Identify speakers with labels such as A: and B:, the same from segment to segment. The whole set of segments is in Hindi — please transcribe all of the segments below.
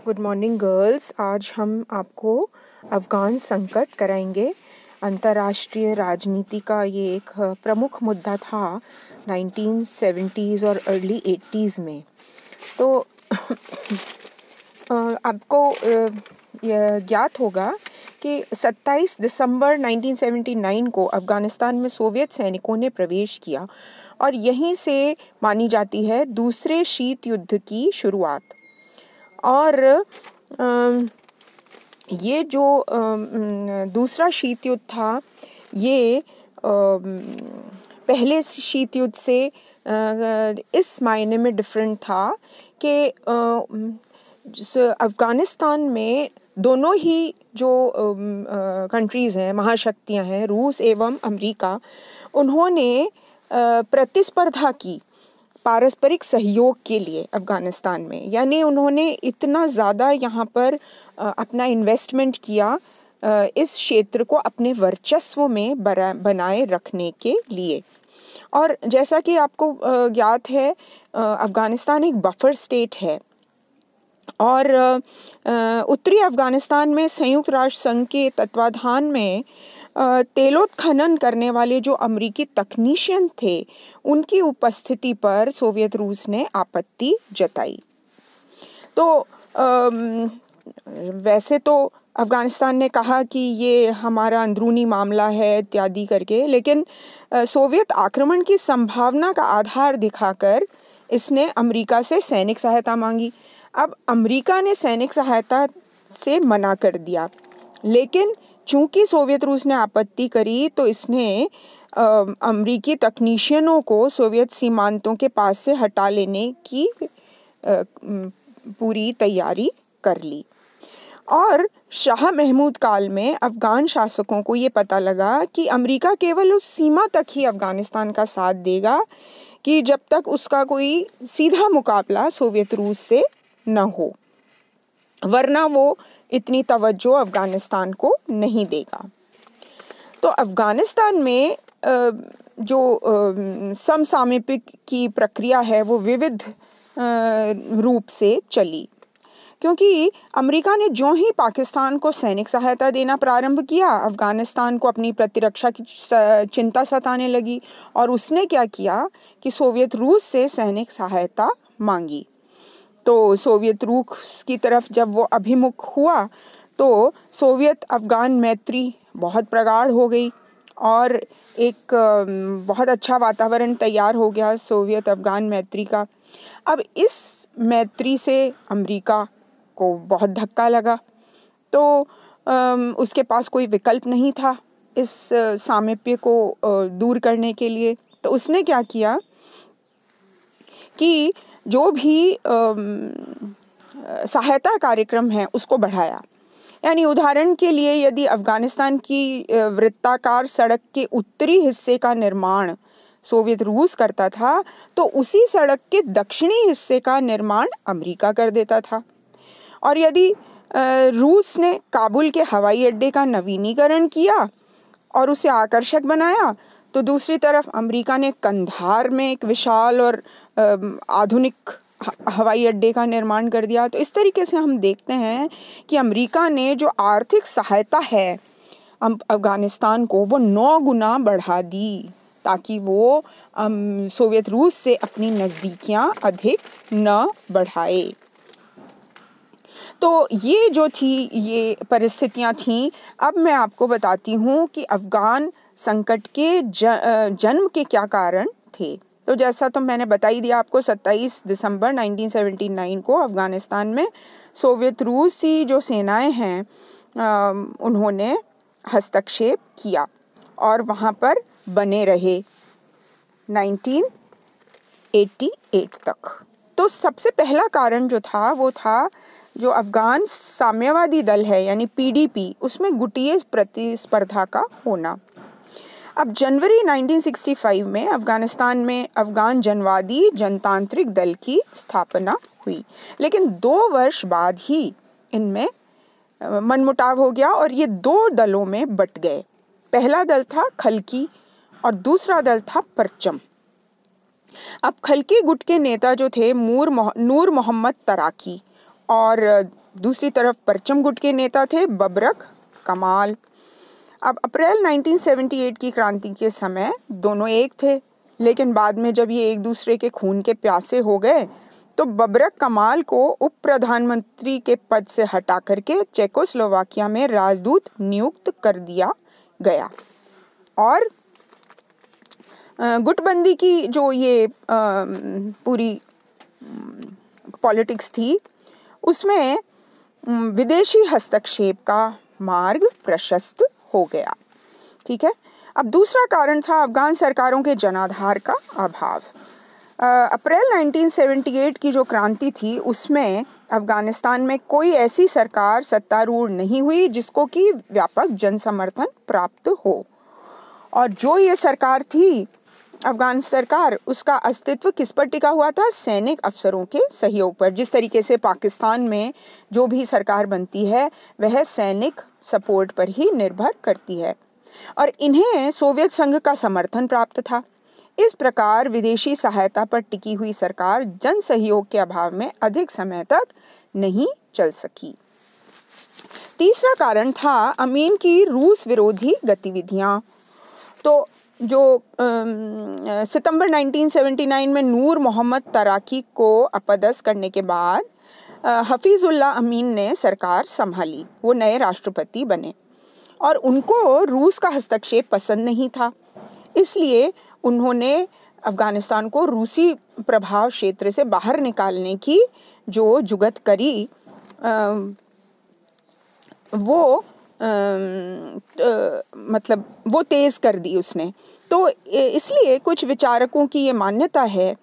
A: Good morning girls. आज हम आपको अफ़गान संकट कराएंगे। अंतर्राष्ट्रीय राजनीति का ये एक प्रमुख मुद्दा था 1970s और अर्ली 80s में। तो आपको यह ज्ञात होगा कि 27 दिसंबर 1979 को अफ़गानिस्तान में सोवियत सैनिकों ने प्रवेश किया और यहीं से मानी जाती है दूसरे शीत युद्ध की शुरुआत। और ये जो दूसरा शीत युद्ध था, ये पहले शीत युद्ध से इस मायने में डिफरेंट था कि अफ़गानिस्तान में दोनों ही जो कंट्रीज़ हैं, महाशक्तियां हैं, रूस एवं अमेरिका, उन्होंने प्रतिस्पर्धा की पारस्परिक सहयोग के लिए अफ़गानिस्तान में। यानी उन्होंने इतना ज़्यादा यहाँ पर अपना इन्वेस्टमेंट किया इस क्षेत्र को अपने वर्चस्व में बनाए रखने के लिए। और जैसा कि आपको ज्ञात है, अफ़गानिस्तान एक बफर स्टेट है और उत्तरी अफ़गानिस्तान में संयुक्त राष्ट्र संघ के तत्वाधान में तेलोत्खनन करने वाले जो अमेरिकी तकनीशियन थे, उनकी उपस्थिति पर सोवियत रूस ने आपत्ति जताई। तो वैसे तो अफ़गानिस्तान ने कहा कि ये हमारा अंदरूनी मामला है इत्यादि करके, लेकिन सोवियत आक्रमण की संभावना का आधार दिखाकर इसने अमेरिका से सैनिक सहायता मांगी। अब अमेरिका ने सैनिक सहायता से मना कर दिया, लेकिन चूंकि सोवियत रूस ने आपत्ति करी तो इसने अमेरिकी तकनीशियनों को सोवियत सीमांतों के पास से हटा लेने की पूरी तैयारी कर ली। और शाह महमूद काल में अफ़गान शासकों को ये पता लगा कि अमेरिका केवल उस सीमा तक ही अफ़गानिस्तान का साथ देगा कि जब तक उसका कोई सीधा मुकाबला सोवियत रूस से न हो, वरना वो इतनी तवज्जो अफ़गानिस्तान को नहीं देगा। तो अफ़गानिस्तान में जो समसामयिक की प्रक्रिया है वो विविध रूप से चली, क्योंकि अमेरिका ने जो ही पाकिस्तान को सैनिक सहायता देना प्रारंभ किया, अफ़गानिस्तान को अपनी प्रतिरक्षा की चिंता सताने लगी और उसने क्या किया कि सोवियत रूस से सैनिक सहायता मांगी। तो सोवियत रूस की तरफ जब वो अभिमुख हुआ तो सोवियत अफ़गान मैत्री बहुत प्रगाढ़ हो गई और एक बहुत अच्छा वातावरण तैयार हो गया सोवियत अफ़गान मैत्री का। अब इस मैत्री से अमेरिका को बहुत धक्का लगा, तो उसके पास कोई विकल्प नहीं था इस सामीप्य को दूर करने के लिए। तो उसने क्या किया कि जो भी सहायता कार्यक्रम है उसको बढ़ाया। यानी उदाहरण के लिए, यदि अफ़गानिस्तान की वृत्ताकार सड़क के उत्तरी हिस्से का निर्माण सोवियत रूस करता था, तो उसी सड़क के दक्षिणी हिस्से का निर्माण अमेरिका कर देता था। और यदि रूस ने काबुल के हवाई अड्डे का नवीनीकरण किया और उसे आकर्षक बनाया, तो दूसरी तरफ अमेरिका ने कंधार में एक विशाल और आधुनिक हवाई अड्डे का निर्माण कर दिया। तो इस तरीके से हम देखते हैं कि अमेरिका ने जो आर्थिक सहायता है अफ़गानिस्तान को, वो 9 गुना बढ़ा दी ताकि वो सोवियत रूस से अपनी नज़दीकियां अधिक न बढ़ाए। तो ये जो थी, ये परिस्थितियां थीं। अब मैं आपको बताती हूँ कि अफ़गान संकट के जन्म के क्या कारण थे। तो जैसा तो मैंने बता ही दिया आपको, 27 दिसंबर 1979 को अफ़गानिस्तान में सोवियत रूसी जो सेनाएं हैं उन्होंने हस्तक्षेप किया और वहाँ पर बने रहे 1988 तक। तो सबसे पहला कारण जो था वो था जो अफ़गान साम्यवादी दल है यानी पीडीपी, उसमें गुटिये प्रतिस्पर्धा का होना। अब जनवरी 1965 में अफ़गानिस्तान में अफ़गान जनवादी जनतांत्रिक दल की स्थापना हुई, लेकिन 2 वर्ष बाद ही इनमें मनमुटाव हो गया और ये 2 दलों में बट गए। पहला दल था खलकी और दूसरा दल था परचम। अब खलकी गुट के नेता जो थे नूर मोहम्मद तराकी, और दूसरी तरफ परचम गुट के नेता थे बबरक कमाल। अब अप्रैल 1978 की क्रांति के समय दोनों एक थे, लेकिन बाद में जब ये एक दूसरे के खून के प्यासे हो गए तो बबरक कमाल को उप प्रधानमंत्री के पद से हटा करके चेकोस्लोवाकिया में राजदूत नियुक्त कर दिया गया। और गुटबंदी की जो ये पूरी पॉलिटिक्स थी उसमें विदेशी हस्तक्षेप का मार्ग प्रशस्त हो गया। ठीक है। अब दूसरा कारण था अफगान सरकारों के जनाधार का अभाव। अप्रैल 1978 की जो क्रांति थी उसमें अफगानिस्तान में कोई ऐसी सरकार सत्तारूढ़ नहीं हुई जिसको कि व्यापक जनसमर्थन प्राप्त हो, और जो ये सरकार थी अफगान सरकार, उसका अस्तित्व किस पर टिका हुआ था? सैनिक अफसरों के सहयोग पर। जिस तरीके से पाकिस्तान में जो भी सरकार बनती है वह सैनिक सपोर्ट पर ही निर्भर करती है, और इन्हें सोवियत संघ का समर्थन प्राप्त था। इस प्रकार विदेशी सहायता पर टिकी हुई सरकार जन सहयोग के अभाव में अधिक समय तक नहीं चल सकी। तीसरा कारण था अमीन की रूस विरोधी गतिविधियां। तो जो सितंबर 1979 में नूर मोहम्मद तराकी को अपदस्थ करने के बाद हफीजुल्ला अमीन ने सरकार संभाली, वो नए राष्ट्रपति बने, और उनको रूस का हस्तक्षेप पसंद नहीं था। इसलिए उन्होंने अफगानिस्तान को रूसी प्रभाव क्षेत्र से बाहर निकालने की जो जुगत करी मतलब वो तेज़ कर दी उसने। तो इसलिए कुछ विचारकों की ये मान्यता है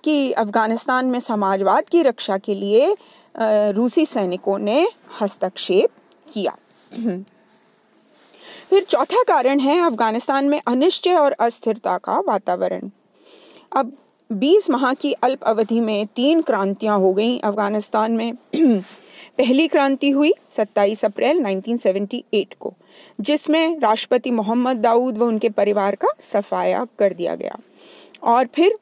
A: कि अफगानिस्तान में समाजवाद की रक्षा के लिए रूसी सैनिकों ने हस्तक्षेप किया। फिर चौथा कारण है अफगानिस्तान में अनिश्चय और अस्थिरता का वातावरण। अब 20 माह की अल्प अवधि में 3 क्रांतियां हो गईं अफगानिस्तान में। पहली क्रांति हुई 27 अप्रैल 1978 को, जिसमें राष्ट्रपति मोहम्मद दाऊद व उनके परिवार का सफाया कर दिया गया। और फिर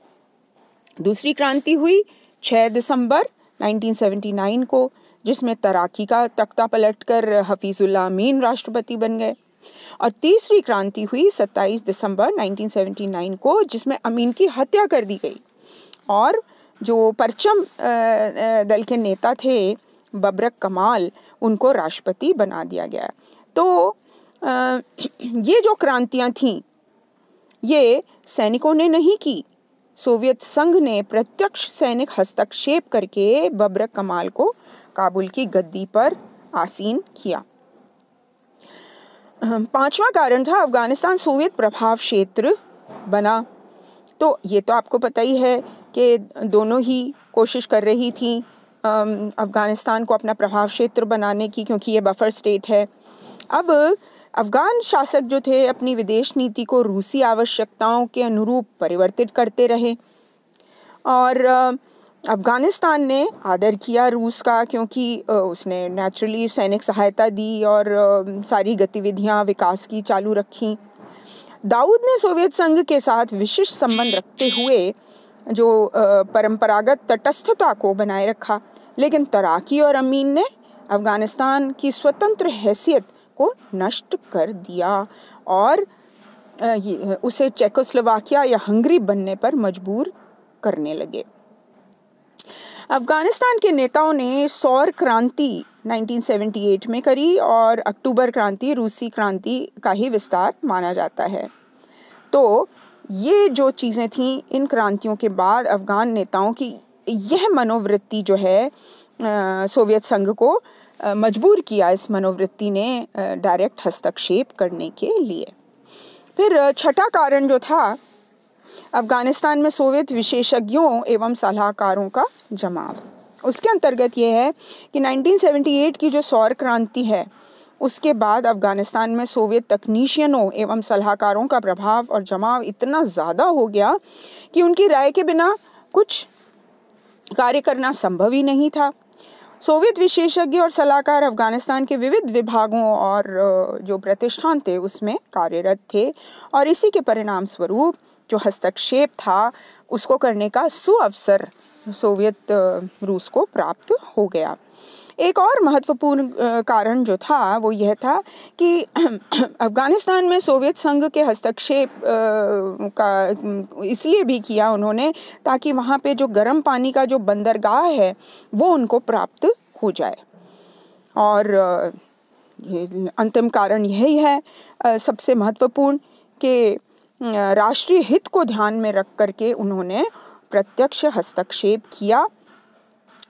A: दूसरी क्रांति हुई 6 दिसंबर 1979 को, जिसमें तराकी का तख्ता पलटकर हफीजुल्ला अमीन राष्ट्रपति बन गए। और तीसरी क्रांति हुई 27 दिसंबर 1979 को, जिसमें अमीन की हत्या कर दी गई और जो परचम दल के नेता थे बबरक कमाल, उनको राष्ट्रपति बना दिया गया। तो ये जो क्रांतियां थीं ये सैनिकों ने नहीं की, सोवियत संघ ने प्रत्यक्ष सैनिक हस्तक्षेप करके बबरक कमाल को काबुल की गद्दी पर आसीन किया। पांचवा कारण था अफगानिस्तान सोवियत प्रभाव क्षेत्र बना। तो ये तो आपको पता ही है कि दोनों ही कोशिश कर रही थी अफगानिस्तान को अपना प्रभाव क्षेत्र बनाने की, क्योंकि ये बफर स्टेट है। अब अफगान शासक जो थे अपनी विदेश नीति को रूसी आवश्यकताओं के अनुरूप परिवर्तित करते रहे, और अफगानिस्तान ने आदर किया रूस का, क्योंकि उसने नेचुरली सैनिक सहायता दी और सारी गतिविधियां विकास की चालू रखी। दाऊद ने सोवियत संघ के साथ विशिष्ट संबंध रखते हुए जो परंपरागत तटस्थता को बनाए रखा, लेकिन तराकी और अमीन ने अफगानिस्तान की स्वतंत्र हैसियत को नष्ट कर दिया और उसे चेकोस्लोवाकिया या हंगरी बनने पर मजबूर करने लगे। अफगानिस्तान के नेताओं ने सौर क्रांति 1978 में करी और अक्टूबर क्रांति रूसी क्रांति का ही विस्तार माना जाता है। तो ये जो चीज़ें थीं, इन क्रांतियों के बाद अफगान नेताओं की यह मनोवृत्ति जो है सोवियत संघ को मजबूर किया, इस मनोवृत्ति ने डायरेक्ट हस्तक्षेप करने के लिए। फिर छठा कारण जो था अफगानिस्तान में सोवियत विशेषज्ञों एवं सलाहकारों का जमाव। उसके अंतर्गत ये है कि 1978 की जो सौर क्रांति है उसके बाद अफगानिस्तान में सोवियत तकनीशियनों एवं सलाहकारों का प्रभाव और जमाव इतना ज़्यादा हो गया कि उनकी राय के बिना कुछ कार्य करना संभव ही नहीं था। सोवियत विशेषज्ञ और सलाहकार अफगानिस्तान के विविध विभागों और जो प्रतिष्ठान थे उसमें कार्यरत थे, और इसी के परिणाम स्वरूप जो हस्तक्षेप था उसको करने का सुअवसर सोवियत रूस को प्राप्त हो गया। एक और महत्वपूर्ण कारण जो था वो यह था कि अफ़गानिस्तान में सोवियत संघ के हस्तक्षेप का इसलिए भी किया उन्होंने ताकि वहाँ पे जो गर्म पानी का जो बंदरगाह है वो उनको प्राप्त हो जाए। और ये अंतिम कारण यही है सबसे महत्वपूर्ण कि राष्ट्रीय हित को ध्यान में रख करके उन्होंने प्रत्यक्ष हस्तक्षेप किया,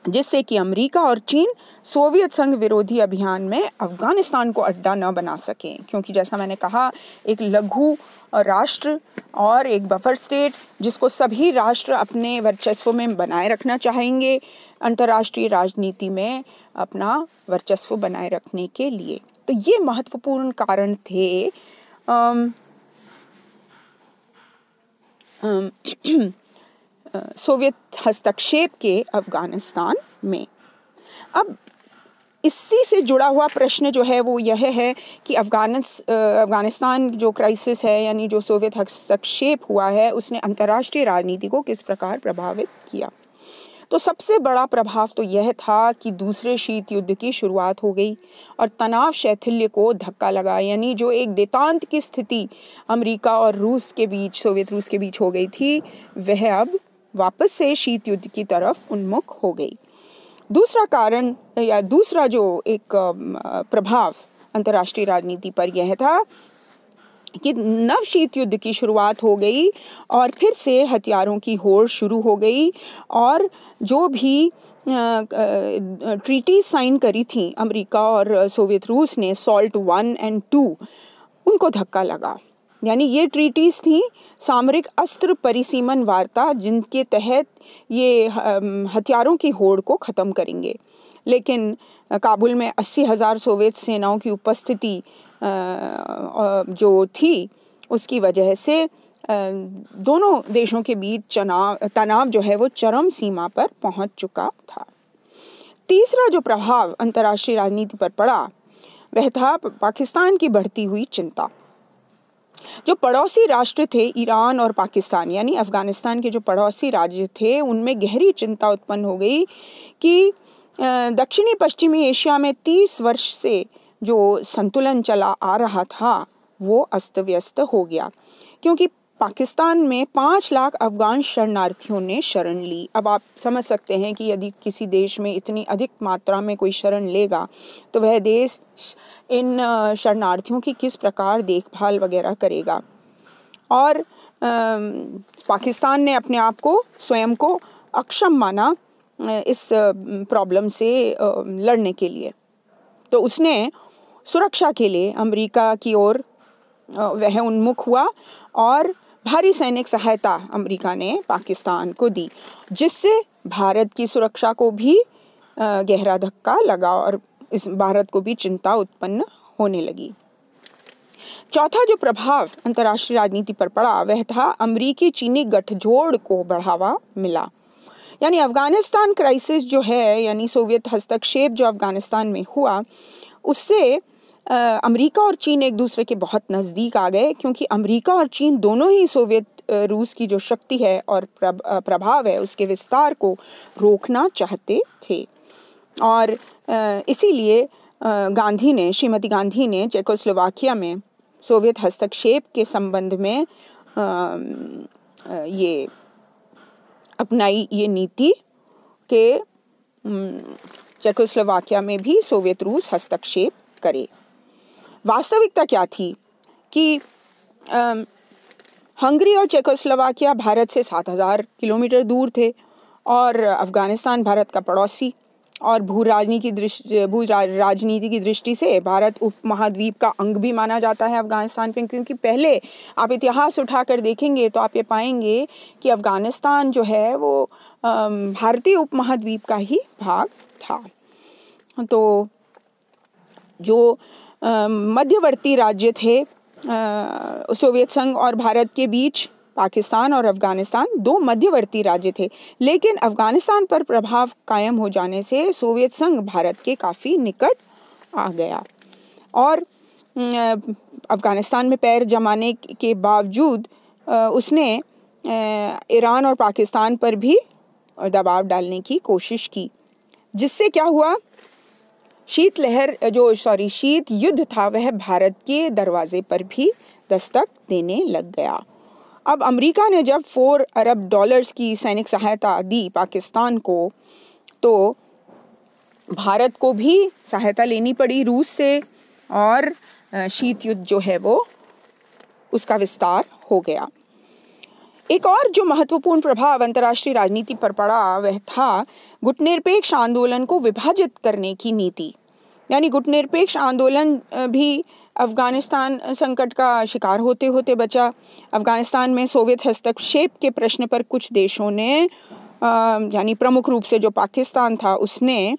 A: जिससे कि अमेरिका और चीन सोवियत संघ विरोधी अभियान में अफ़गानिस्तान को अड्डा न बना सकें। क्योंकि जैसा मैंने कहा, एक लघु राष्ट्र और एक बफर स्टेट जिसको सभी राष्ट्र अपने वर्चस्व में बनाए रखना चाहेंगे, अंतर्राष्ट्रीय राजनीति में अपना वर्चस्व बनाए रखने के लिए। तो ये महत्वपूर्ण कारण थे सोवियत हस्तक्षेप के अफ़गानिस्तान में। अब इसी से जुड़ा हुआ प्रश्न जो है वो यह है कि अफ़गानिस्तान जो क्राइसिस है, यानी जो सोवियत हस्तक्षेप हुआ है, उसने अंतर्राष्ट्रीय राजनीति को किस प्रकार प्रभावित किया। तो सबसे बड़ा प्रभाव तो यह था कि दूसरे शीत युद्ध की शुरुआत हो गई और तनाव शैथिल्य को धक्का लगा, यानी जो एक देतांत की स्थिति अमेरिका और रूस के बीच, सोवियत रूस के बीच हो गई थी, वह अब वापस से शीत युद्ध की तरफ उन्मुख हो गई। दूसरा कारण या दूसरा जो एक प्रभाव अंतर्राष्ट्रीय राजनीति पर यह था कि नव शीत युद्ध की शुरुआत हो गई और फिर से हथियारों की होड़ शुरू हो गई और जो भी ट्रीटी साइन करी थी अमेरिका और सोवियत रूस ने, SALT I and II, उनको धक्का लगा। यानी ये ट्रीटीज थी सामरिक अस्त्र परिसीमन वार्ता, जिनके तहत ये हथियारों की होड़ को ख़त्म करेंगे। लेकिन काबुल में 80,000 सोवियत सेनाओं की उपस्थिति जो थी, उसकी वजह से दोनों देशों के बीच तनाव जो है वो चरम सीमा पर पहुंच चुका था। तीसरा जो प्रभाव अंतर्राष्ट्रीय राजनीति पर पड़ा वह था पाकिस्तान की बढ़ती हुई चिंता। जो पड़ोसी राष्ट्र थे ईरान और पाकिस्तान, यानी अफ़गानिस्तान के जो पड़ोसी राज्य थे, उनमें गहरी चिंता उत्पन्न हो गई कि दक्षिणी पश्चिमी एशिया में 30 वर्ष से जो संतुलन चला आ रहा था वो अस्त व्यस्त हो गया, क्योंकि पाकिस्तान में 5 लाख अफ़गान शरणार्थियों ने शरण ली। अब आप समझ सकते हैं कि यदि किसी देश में इतनी अधिक मात्रा में कोई शरण लेगा तो वह देश इन शरणार्थियों की किस प्रकार देखभाल वगैरह करेगा। और पाकिस्तान ने अपने आप को, स्वयं को अक्षम माना इस प्रॉब्लम से लड़ने के लिए। तो उसने सुरक्षा के लिए अमेरिका की ओर वह उन्मुख हुआ और भारी सैनिक सहायता अमेरिका ने पाकिस्तान को दी, जिससे भारत की सुरक्षा को भी गहरा धक्का लगा और इस भारत को भी चिंता उत्पन्न होने लगी। चौथा जो प्रभाव अंतर्राष्ट्रीय राजनीति पर पड़ा वह था अमेरिकी चीनी गठजोड़ को बढ़ावा मिला। यानी अफ़गानिस्तान क्राइसिस जो है, यानी सोवियत हस्तक्षेप जो अफ़गानिस्तान में हुआ, उससे अमेरिका और चीन एक दूसरे के बहुत नज़दीक आ गए, क्योंकि अमेरिका और चीन दोनों ही सोवियत रूस की जो शक्ति है और प्रभाव है उसके विस्तार को रोकना चाहते थे। और इसीलिए श्रीमती गांधी ने चेकोस्लोवाकिया में सोवियत हस्तक्षेप के संबंध में ये अपनाई ये नीति के चेकोस्लोवाकिया में भी सोवियत रूस हस्तक्षेप करे। वास्तविकता क्या थी कि हंगरी और चेकोस्लोवाकिया भारत से 7,000 किलोमीटर दूर थे और अफ़गानिस्तान भारत का पड़ोसी, और भू राजनीति की दृष्टि से भारत उपमहाद्वीप का अंग भी माना जाता है अफ़गानिस्तान पे, क्योंकि पहले आप इतिहास उठाकर देखेंगे तो आप ये पाएंगे कि अफ़गानिस्तान जो है वो भारतीय उपमहाद्वीप का ही भाग था। तो जो मध्यवर्ती राज्य थे सोवियत संघ और भारत के बीच, पाकिस्तान और अफ़गानिस्तान दो मध्यवर्ती राज्य थे, लेकिन अफ़गानिस्तान पर प्रभाव कायम हो जाने से सोवियत संघ भारत के काफ़ी निकट आ गया और अफ़गानिस्तान में पैर जमाने के बावजूद उसने ईरान और पाकिस्तान पर भी दबाव डालने की कोशिश की, जिससे क्या हुआ शीत युद्ध था वह भारत के दरवाजे पर भी दस्तक देने लग गया। अब अमेरिका ने जब 4 अरब डॉलर्स की सैनिक सहायता दी पाकिस्तान को, तो भारत को भी सहायता लेनी पड़ी रूस से, और शीत युद्ध जो है वो उसका विस्तार हो गया। एक और जो महत्वपूर्ण प्रभाव अंतर्राष्ट्रीय राजनीति पर पड़ा वह था गुटनिरपेक्ष आंदोलन को विभाजित करने की नीति। यानी गुटनिरपेक्ष आंदोलन भी अफगानिस्तान संकट का शिकार होते होते बचा। अफगानिस्तान में सोवियत हस्तक्षेप के प्रश्न पर कुछ देशों ने यानी प्रमुख रूप से जो पाकिस्तान था उसने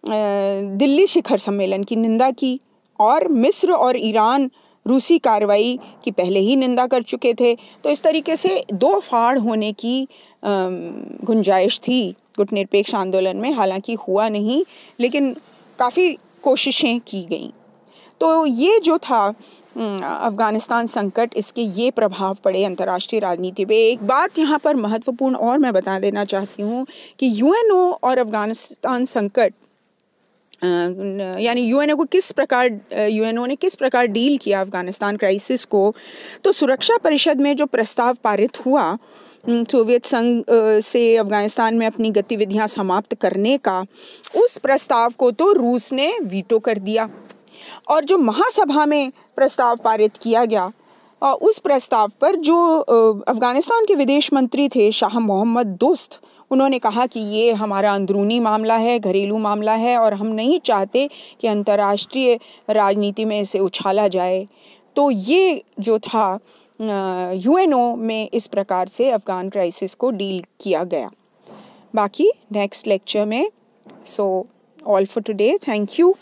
A: दिल्ली शिखर सम्मेलन की निंदा की, और मिस्र और ईरान रूसी कार्रवाई की पहले ही निंदा कर चुके थे। तो इस तरीके से दो फाड़ होने की गुंजाइश थी गुटनिरपेक्ष आंदोलन में। हालांकि हुआ नहीं, लेकिन काफ़ी कोशिशें की गईं। तो ये जो था अफ़गानिस्तान संकट, इसके ये प्रभाव पड़े अंतर्राष्ट्रीय राजनीति पे। एक बात यहाँ पर महत्वपूर्ण और मैं बता देना चाहती हूँ कि यूएनओ और अफ़गानिस्तान संकट यानी यूएनओ ने किस प्रकार डील किया अफ़गानिस्तान क्राइसिस को। तो सुरक्षा परिषद में जो प्रस्ताव पारित हुआ सोवियत संघ से अफ़गानिस्तान में अपनी गतिविधियां समाप्त करने का, उस प्रस्ताव को तो रूस ने वीटो कर दिया। और जो महासभा में प्रस्ताव पारित किया गया, उस प्रस्ताव पर जो अफ़गानिस्तान के विदेश मंत्री थे शाह मोहम्मद दोस्त, उन्होंने कहा कि ये हमारा अंदरूनी मामला है, घरेलू मामला है, और हम नहीं चाहते कि अंतर्राष्ट्रीय राजनीति में इसे उछाला जाए। तो ये जो था यूएनओ में इस प्रकार से अफ़गान क्राइसिस को डील किया गया। बाकी नेक्स्ट लेक्चर में। So all for today, thank you.